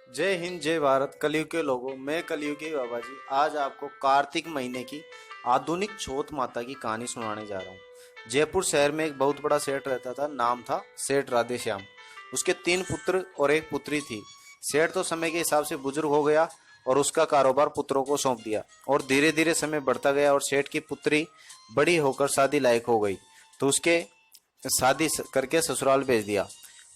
जय हिंद जय भारत। कलयुग के लोगों, मैं कलयुगी बाबा जी आज आपको कार्तिक महीने की आधुनिक छठ माता की कहानी सुनाने जा रहा हूँ। जयपुर शहर में एक बहुत बड़ा सेठ रहता था, नाम था सेठ राधेश्याम। उसके 3 पुत्र और एक पुत्री थी। सेठ तो समय के हिसाब से बुजुर्ग हो गया और उसका कारोबार पुत्रों को सौंप दिया और धीरे धीरे समय बढ़ता गया और सेठ की पुत्री बड़ी होकर शादी लायक हो गई तो उसके शादी करके ससुराल भेज दिया।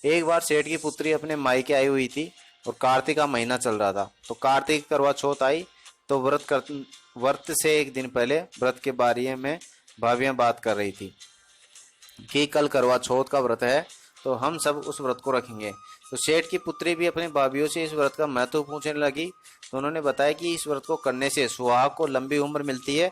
एक बार सेठ की पुत्री अपने मायके आई हुई थी और कार्तिक का महीना चल रहा था, तो कार्तिक करवा चौथ आई तो व्रत से एक दिन पहले व्रत के बारे में भाभियां बात कर रही थी कि कल करवा चौथ का व्रत है तो हम सब उस व्रत को रखेंगे। तो सेठ की पुत्री भी अपने भाभीियों से इस व्रत का महत्व पूछने लगी, तो उन्होंने बताया कि इस व्रत को करने से सुहाग को लंबी उम्र मिलती है,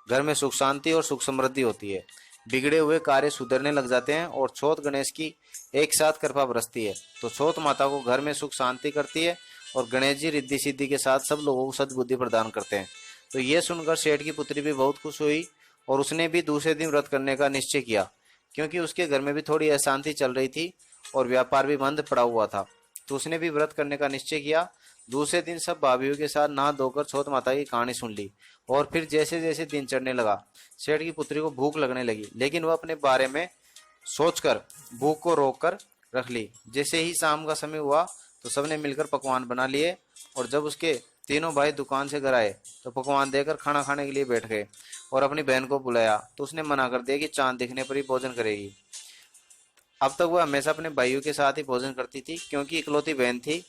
घर में सुख शांति और सुख समृद्धि होती है, बिगड़े हुए कार्य सुधरने लग जाते हैं और चौथ गणेश की एक साथ कृपा बरसती है। तो चौथ माता को घर में सुख शांति करती है और गणेश जी रिद्धि सिद्धि के साथ सब लोगों को सद्बुद्धि प्रदान करते हैं। तो ये सुनकर सेठ की पुत्री भी बहुत खुश हुई और उसने भी दूसरे दिन व्रत करने का निश्चय किया, क्योंकि उसके घर में भी थोड़ी अशांति चल रही थी और व्यापार भी बंद पड़ा हुआ था। तो उसने भी व्रत करने का निश्चय किया। दूसरे दिन सब भाभीियों के साथ नहा धोकर चौथ माता की कहानी सुन ली और फिर जैसे जैसे दिन चढ़ने लगा सेठ की पुत्री को भूख लगने लगी, लेकिन वह अपने बारे में सोचकर भूख को रोक कर रख ली। जैसे ही शाम का समय हुआ तो सबने मिलकर पकवान बना लिए और जब उसके तीनों भाई दुकान से घर आए तो पकवान देकर खाना खाने के लिए बैठ गए और अपनी बहन को बुलाया तो उसने मना कर दिया कि चांद दिखने पर ही भोजन करेगी। अब तक वह हमेशा अपने भाइयों के साथ ही भोजन करती थी, क्योंकि इकलौती बहन थी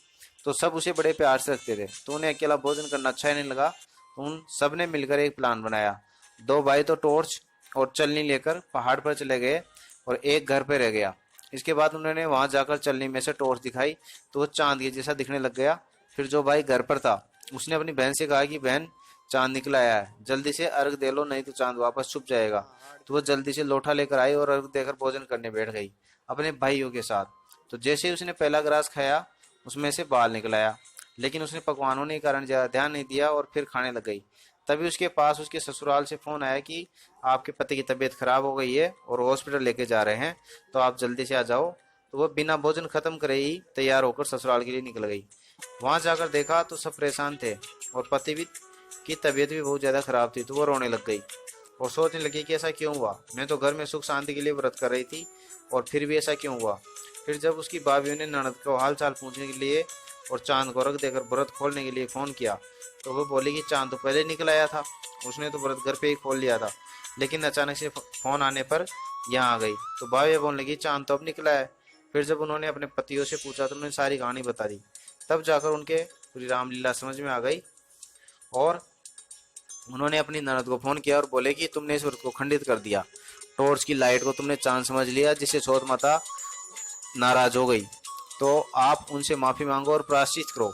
तो सब उसे बड़े प्यार से रखते थे। तो उन्हें अकेला भोजन करना अच्छा ही नहीं लगा, तो उन सब ने मिलकर एक प्लान बनाया। दो भाई तो टॉर्च और चलनी लेकर पहाड़ पर चले गए और एक घर पे रह गया। इसके बाद उन्होंने वहां जाकर चलनी में से टॉर्च दिखाई तो वो चांद के जैसा दिखने लग गया। फिर जो भाई घर पर था उसने अपनी बहन से कहा कि बहन, चांद निकल आया है, जल्दी से अर्घ दे लो, नहीं तो चांद वापस छुप जाएगा। तो वह जल्दी से लोटा लेकर आई और अर्घ देकर भोजन करने बैठ गई अपने भाइयों के साथ। तो जैसे ही उसने पहला ग्रास खाया उसमें से बाल निकल आया, लेकिन उसने पकवान होने के कारण ज्यादा ध्यान नहीं दिया और फिर खाने लग गई। तभी उसके पास उसके ससुराल से फोन आया कि आपके पति की तबीयत खराब हो गई है और हॉस्पिटल लेके जा रहे हैं, तो आप जल्दी से आ जाओ। तो वह बिना भोजन खत्म करे ही तैयार होकर ससुराल के लिए निकल गई। वहां जाकर देखा तो सब परेशान थे और पति भी की तबीयत भी बहुत ज्यादा खराब थी। तो वो रोने लग गई और सोचने लगी कि ऐसा क्यों हुआ, मैं तो घर में सुख शांति के लिए व्रत कर रही थी और फिर भी ऐसा क्यों हुआ। फिर जब उसकी भाभीियों ने ननद को हाल चाल पूछने के लिए और चांद को रख देकर व्रत खोलने के लिए फोन किया तो वो बोली कि चांद तो पहले निकल आया था, उसने तो व्रत घर पे ही खोल लिया था, लेकिन अचानक से फोन आने पर यहाँ आ गई। तो भाभी बोलने लगी चांद तो अब निकला है। फिर जब उन्होंने अपने पतियों से पूछा तो उन्होंने सारी कहानी बता दी। तब जाकर उनके पूरी रामलीला समझ में आ गई और उन्होंने अपनी ननद को फोन किया और बोले कि तुमने इस व्रत को खंडित कर दिया, टॉर्च की लाइट को तुमने चांद समझ लिया, जिससे चौथ माता नाराज हो गई, तो आप उनसे माफी मांगो और प्रायश्चित करो,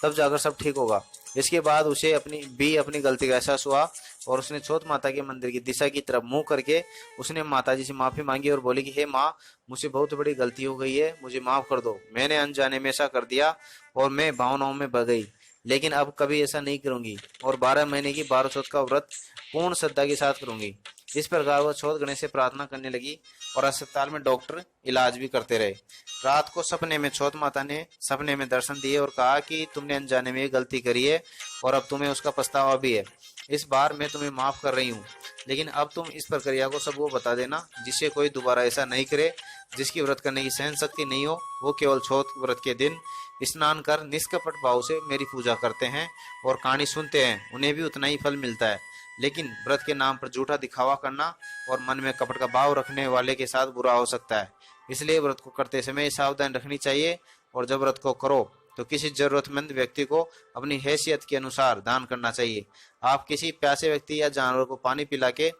तब जाकर सब ठीक होगा। इसके बाद उसे अपनी गलती का एहसास हुआ और उसने चौथ माता के मंदिर की दिशा की तरफ मुंह करके उसने माता जी से माफी मांगी और बोली कि हे माँ, मुझसे बहुत बड़ी गलती हो गई है, मुझे माफ कर दो, मैंने अनजाने में ऐसा कर दिया और मैं भावनाओं में बह गई, लेकिन अब कभी ऐसा नहीं करूंगी और 12 महीने की 12 चौथ का व्रत पूर्ण श्रद्धा के साथ करूंगी। इस प्रकार वह चौथ गणेश से प्रार्थना करने लगी और अस्पताल में डॉक्टर इलाज भी करते रहे। रात को सपने में चौथ माता ने सपने में दर्शन दिए और कहा कि तुमने अनजाने में ये गलती करी है और अब तुम्हें उसका पछतावा भी है। इस बार मैं तुम्हें माफ कर रही हूँ, लेकिन अब तुम इस प्रक्रिया को सबको बता देना, जिससे कोई दोबारा ऐसा नहीं करे। जिसकी व्रत करने की सहन शक्ति नहीं हो वो केवल चौथ व्रत के दिन स्नान कर निष्कपट भाव से मेरी पूजा करते हैं और कहानी सुनते हैं, उन्हें भी उतना ही फल मिलता है। लेकिन व्रत के नाम पर झूठा दिखावा करना और मन में कपट का भाव रखने वाले के साथ बुरा हो सकता है। इसलिए व्रत को करते समय सावधान रखनी चाहिए और जब व्रत को करो तो किसी जरूरतमंद व्यक्ति को अपनी हैसियत के अनुसार दान करना चाहिए। आप किसी प्यासे व्यक्ति या जानवर को पानी पिला के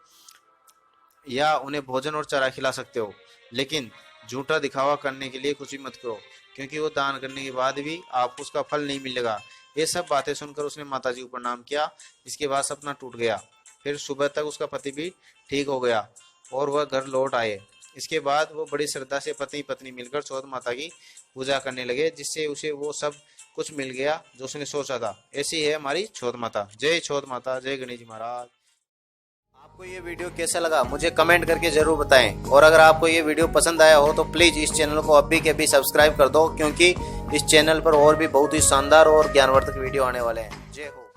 या उन्हें भोजन और चारा खिला सकते हो, लेकिन झूठा दिखावा करने के लिए कुछ भी मत करो, क्योंकि वो दान करने के बाद भी आपको उसका फल नहीं मिलेगा। ये सब बातें सुनकर उसने माताजी को प्रणाम किया। इसके बाद सपना टूट गया। फिर सुबह तक उसका पति भी ठीक हो गया और वह घर लौट आए। इसके बाद वो बड़ी श्रद्धा से पति पत्नी मिलकर चौथ माता की पूजा करने लगे, जिससे उसे वो सब कुछ मिल गया जो उसने सोचा था। ऐसी है हमारी चौथ माता। जय चौथ माता, जय गणेश जी महाराज। आपको ये वीडियो कैसा लगा मुझे कमेंट करके जरूर बताएं, और अगर आपको ये वीडियो पसंद आया हो तो प्लीज़ इस चैनल को अभी के अभी सब्सक्राइब कर दो, क्योंकि इस चैनल पर और भी बहुत ही शानदार और ज्ञानवर्धक वीडियो आने वाले हैं। जय हो।